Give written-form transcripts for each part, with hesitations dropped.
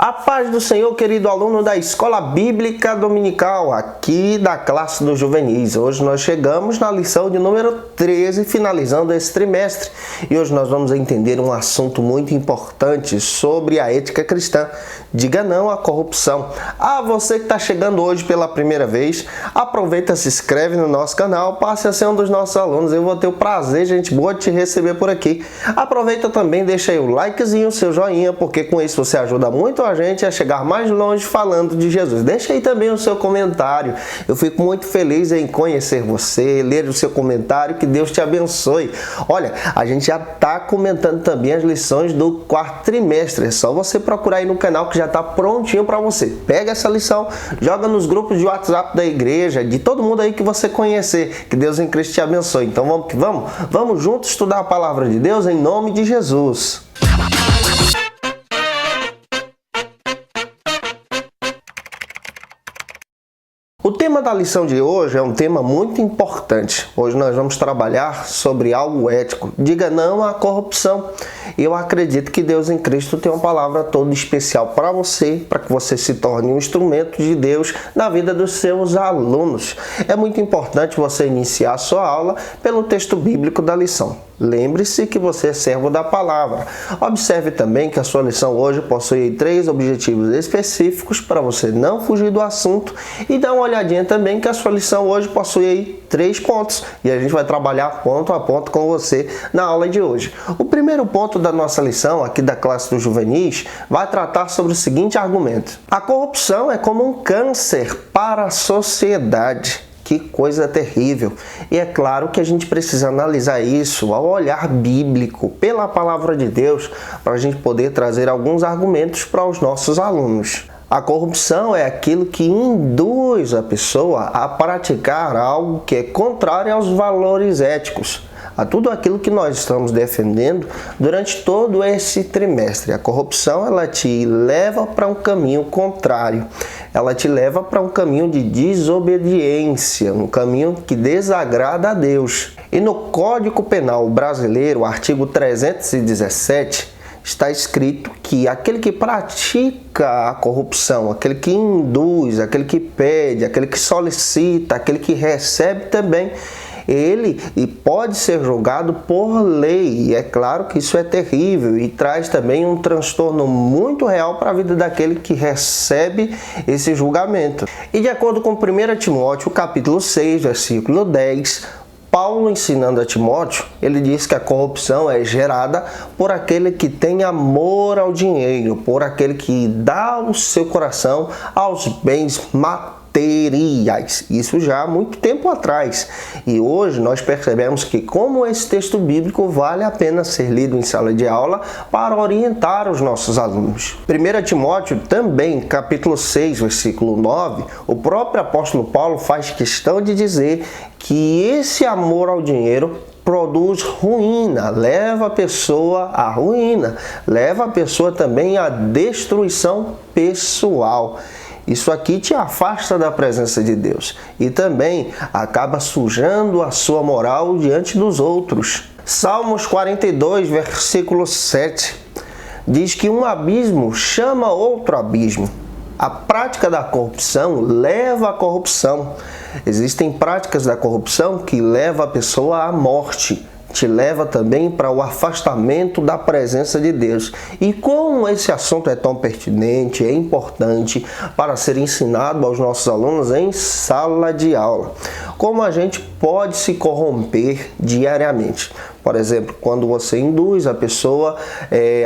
A paz do Senhor, querido aluno da Escola Bíblica Dominical, aqui da classe dos juvenis. Hoje nós chegamos na lição de número 13, finalizando esse trimestre. E hoje nós vamos entender um assunto muito importante sobre a ética cristã. Diga não à corrupção. Você que está chegando hoje pela primeira vez, aproveita, se inscreve no nosso canal, passe a ser um dos nossos alunos. Eu vou ter o prazer, gente boa, de te receber por aqui. Aproveita também, deixa aí o likezinho, o seu joinha, porque com isso você ajuda muito a gente a chegar mais longe falando de Jesus. Deixa aí também o seu comentário. Eu fico muito feliz em conhecer você, ler o seu comentário, que Deus te abençoe. Olha, a gente já está comentando também as lições do quarto trimestre. É só você procurar aí no canal que já está prontinho para você. Pega essa lição, joga nos grupos de WhatsApp da igreja, de todo mundo aí que você conhecer. Que Deus em Cristo te abençoe. Então vamos que vamos? Vamos juntos estudar a palavra de Deus em nome de Jesus. O tema da lição de hoje é um tema muito importante. Hoje nós vamos trabalhar sobre algo ético. Diga não à corrupção. Eu acredito que Deus em Cristo tem uma palavra toda especial para você, para que você se torne um instrumento de Deus na vida dos seus alunos. É muito importante você iniciar a sua aula pelo texto bíblico da lição. Lembre-se que você é servo da palavra. Observe também que a sua lição hoje possui 3 objetivos específicos para você não fugir do assunto, e dá uma olhadinha também que a sua lição hoje possui 3 pontos e a gente vai trabalhar ponto a ponto com você na aula de hoje. O primeiro ponto da nossa lição aqui da classe dos juvenis vai tratar sobre o seguinte argumento: a corrupção é como um câncer para a sociedade. Que coisa terrível! E é claro que a gente precisa analisar isso ao olhar bíblico, pela palavra de Deus, para a gente poder trazer alguns argumentos para os nossos alunos. A corrupção é aquilo que induz a pessoa a praticar algo que é contrário aos valores éticos, a tudo aquilo que nós estamos defendendo durante todo esse trimestre. A corrupção, ela te leva para um caminho contrário, ela te leva para um caminho de desobediência, um caminho que desagrada a Deus. E no Código Penal brasileiro, o artigo 317, está escrito que aquele que pratica a corrupção, aquele que induz, aquele que pede, aquele que solicita, aquele que recebe também, ele pode ser julgado por lei. E é claro que isso é terrível e traz também um transtorno muito real para a vida daquele que recebe esse julgamento. E de acordo com 1 Timóteo, capítulo 6, versículo 10, Paulo, ensinando a Timóteo, ele diz que a corrupção é gerada por aquele que tem amor ao dinheiro, por aquele que dá o seu coração aos bens materiais. Isso já há muito tempo atrás. E hoje nós percebemos que, como esse texto bíblico vale a pena ser lido em sala de aula para orientar os nossos alunos. 1 Timóteo também, capítulo 6, versículo 9, o próprio apóstolo Paulo faz questão de dizer que esse amor ao dinheiro produz ruína, leva a pessoa à ruína, leva a pessoa também à destruição pessoal. Isso aqui te afasta da presença de Deus e também acaba sujando a sua moral diante dos outros. Salmos 42, versículo 7, diz que um abismo chama outro abismo. A prática da corrupção leva à corrupção. Existem práticas da corrupção que levam a pessoa à morte, te leva também para o afastamento da presença de Deus. E como esse assunto é tão pertinente, é importante para ser ensinado aos nossos alunos em sala de aula, como a gente pode se corromper diariamente. Por exemplo, quando você induz a pessoa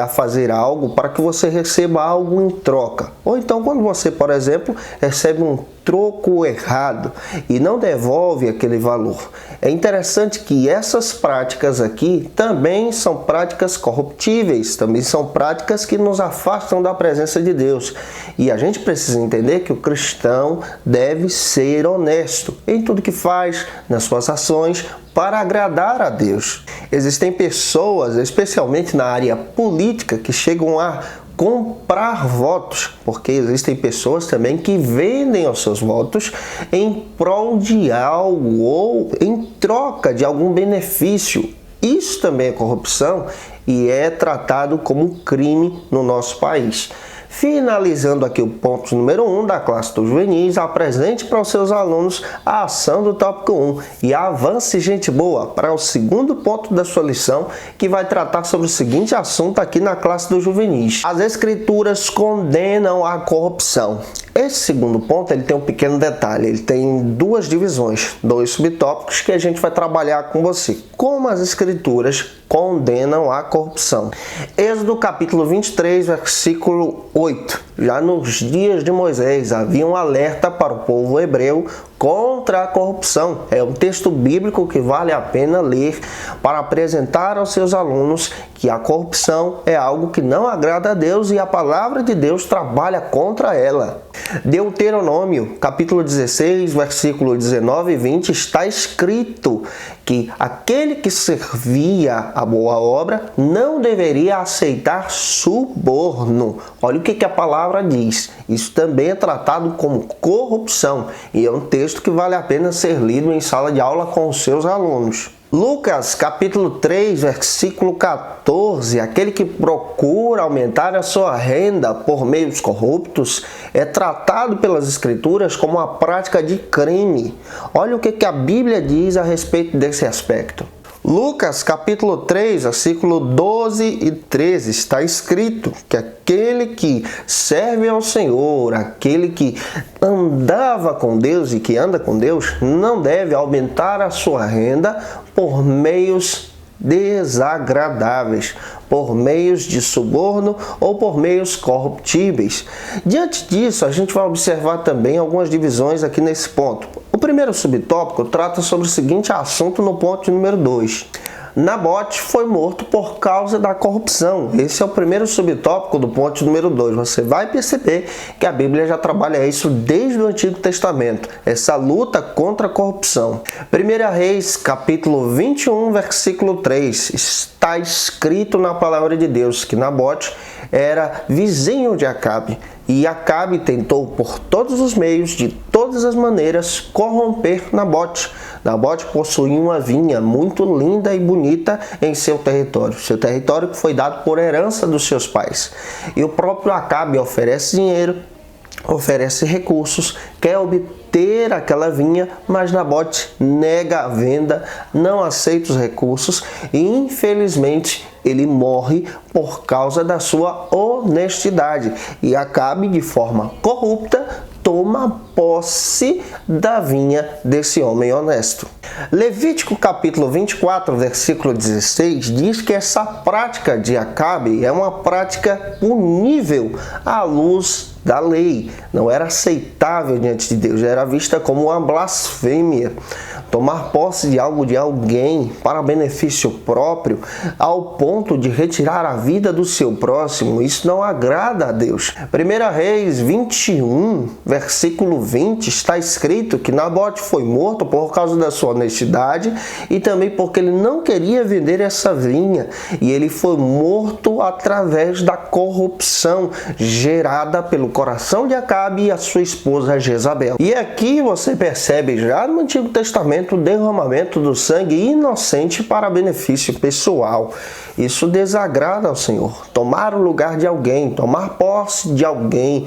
a fazer algo para que você receba algo em troca. Ou então quando você, por exemplo, recebe um troco errado e não devolve aquele valor. É interessante que essas práticas aqui também são práticas corruptíveis, também são práticas que nos afastam da presença de Deus. E a gente precisa entender que o cristão deve ser honesto em tudo que faz, nas suas ações, para agradar a Deus. Existem pessoas, especialmente na área política, que chegam a comprar votos, porque existem pessoas também que vendem os seus votos em prol de algo ou em troca de algum benefício. Isso também é corrupção e é tratado como crime no nosso país. Finalizando aqui o ponto número 1 da classe dos juvenis, apresente para os seus alunos a ação do tópico 1 e avance, gente boa, para o segundo ponto da sua lição, que vai tratar sobre o seguinte assunto aqui na classe dos juvenis. As escrituras condenam a corrupção. Esse segundo ponto ele tem um pequeno detalhe, ele tem duas divisões, dois subtópicos que a gente vai trabalhar com você. Como as escrituras condenam a corrupção. Êxodo capítulo 23, versículo 8. Já nos dias de Moisés havia um alerta para o povo hebreu contra a corrupção. É um texto bíblico que vale a pena ler para apresentar aos seus alunos que a corrupção é algo que não agrada a Deus e a palavra de Deus trabalha contra ela. Deuteronômio, capítulo 16, versículo 19 e 20, está escrito que aquele que servia a boa obra não deveria aceitar suborno. Olha o que a palavra diz. Isso também é tratado como corrupção e é um texto que vale a pena ser lido em sala de aula com os seus alunos. Lucas, capítulo 3, versículo 14, aquele que procura aumentar a sua renda por meios corruptos é tratado pelas Escrituras como uma prática de crime. Olha o que a Bíblia diz a respeito desse aspecto. Lucas, capítulo 3, versículo 12 e 13, está escrito que aquele que serve ao Senhor, aquele que andava com Deus e que anda com Deus, não deve aumentar a sua renda por meios desagradáveis, por meios de suborno ou por meios corruptíveis. Diante disso, a gente vai observar também algumas divisões aqui nesse ponto. O primeiro subtópico trata sobre o seguinte assunto no ponto número 2. Nabote foi morto por causa da corrupção. Esse é o primeiro subtópico do ponto número 2. Você vai perceber que a Bíblia já trabalha isso desde o Antigo Testamento, essa luta contra a corrupção. 1 Reis, capítulo 21, versículo 3, está escrito na palavra de Deus que Nabote era vizinho de Acabe. E Acabe tentou por todos os meios, de todas as maneiras, corromper Nabote. Nabote possuía uma vinha muito linda e bonita em seu território que foi dado por herança dos seus pais. E o próprio Acabe oferece dinheiro, oferece recursos, quer obter aquela vinha, mas Nabote nega a venda, não aceita os recursos e, infelizmente, ele morre por causa da sua honestidade. E Acabe, de forma corrupta, toma posse da vinha desse homem honesto. Levítico capítulo 24, versículo 16, diz que essa prática de Acabe é uma prática punível à luz da lei. Não era aceitável diante de Deus, era vista como uma blasfêmia. Tomar posse de algo de alguém para benefício próprio, ao ponto de retirar a vida do seu próximo, isso não agrada a Deus. 1 Reis 21, versículo 20, está escrito que Nabote foi morto por causa da sua honestidade e também porque ele não queria vender essa vinha. E ele foi morto através da corrupção gerada pelo coração de Acabe e a sua esposa Jezabel. E aqui você percebe já no Antigo Testamento o derramamento do sangue inocente para benefício pessoal. Isso desagrada ao Senhor. Tomar o lugar de alguém, tomar posse de alguém,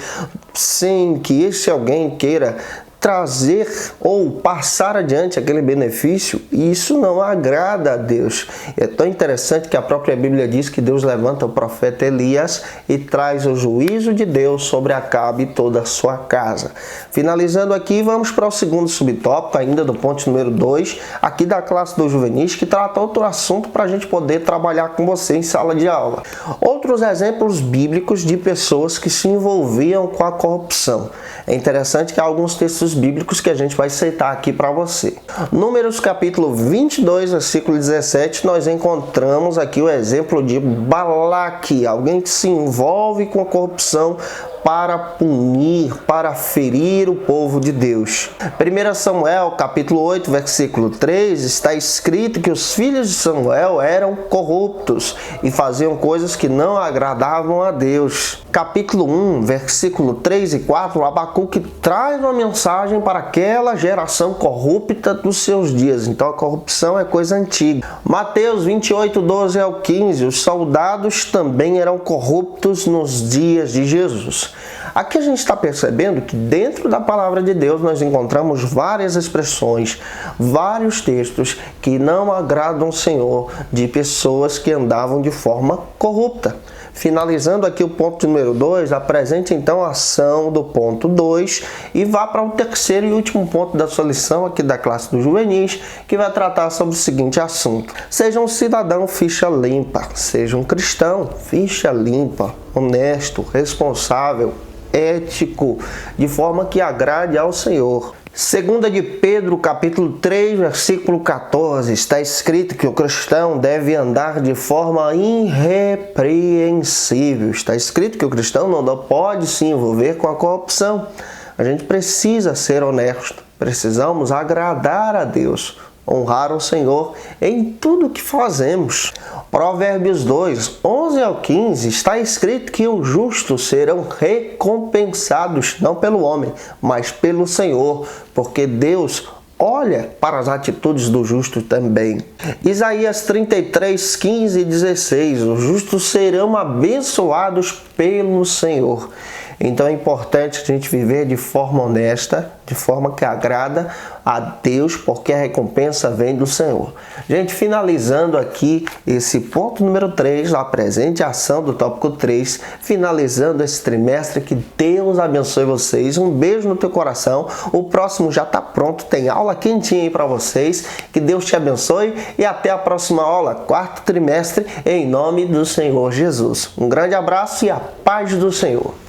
sem que esse alguém queira trazer ou passar adiante aquele benefício, isso não agrada a Deus. É tão interessante que a própria Bíblia diz que Deus levanta o profeta Elias e traz o juízo de Deus sobre Acabe e toda a sua casa. Finalizando aqui, vamos para o segundo subtópico, ainda do ponto número 2, aqui da classe dos juvenis, que trata outro assunto para a gente poder trabalhar com você em sala de aula. Outros exemplos bíblicos de pessoas que se envolviam com a corrupção. É interessante que há alguns textos bíblicos que a gente vai citar aqui para você. Números capítulo 22, versículo 17, nós encontramos aqui o exemplo de Balaque, alguém que se envolve com a corrupção para punir, para ferir o povo de Deus. 1 Samuel, capítulo 8, versículo 3, está escrito que os filhos de Samuel eram corruptos e faziam coisas que não agradavam a Deus. Capítulo 1, versículo 3 e 4, Abacuque traz uma mensagem para aquela geração corrupta dos seus dias. Então a corrupção é coisa antiga. Mateus 28, 12 ao 15, os soldados também eram corruptos nos dias de Jesus. Aqui a gente está percebendo que dentro da palavra de Deus nós encontramos várias expressões, vários textos que não agradam o Senhor, de pessoas que andavam de forma corrupta. Finalizando aqui o ponto número 2, apresente então a ação do ponto 2 e vá para o terceiro e último ponto da sua lição aqui da classe dos juvenis, que vai tratar sobre o seguinte assunto. Seja um cidadão ficha limpa, seja um cristão ficha limpa, honesto, responsável, ético, de forma que agrade ao Senhor. Segunda de Pedro, capítulo 3, versículo 14, está escrito que o cristão deve andar de forma irrepreensível. Está escrito que o cristão não pode se envolver com a corrupção. A gente precisa ser honesto, precisamos agradar a Deus, honrar o Senhor em tudo que fazemos. Provérbios 2, 11 ao 15, está escrito que os justos serão recompensados, não pelo homem, mas pelo Senhor, porque Deus olha para as atitudes do justo também. Isaías 33, 15 e 16, os justos serão abençoados pelo Senhor. Então é importante a gente viver de forma honesta, de forma que agrada a Deus, porque a recompensa vem do Senhor. Gente, finalizando aqui esse ponto número 3, a presente ação do tópico 3, finalizando esse trimestre, que Deus abençoe vocês. Um beijo no teu coração. O próximo já está pronto, tem aula quentinha aí para vocês. Que Deus te abençoe e até a próxima aula, quarto trimestre, em nome do Senhor Jesus. Um grande abraço e a paz do Senhor.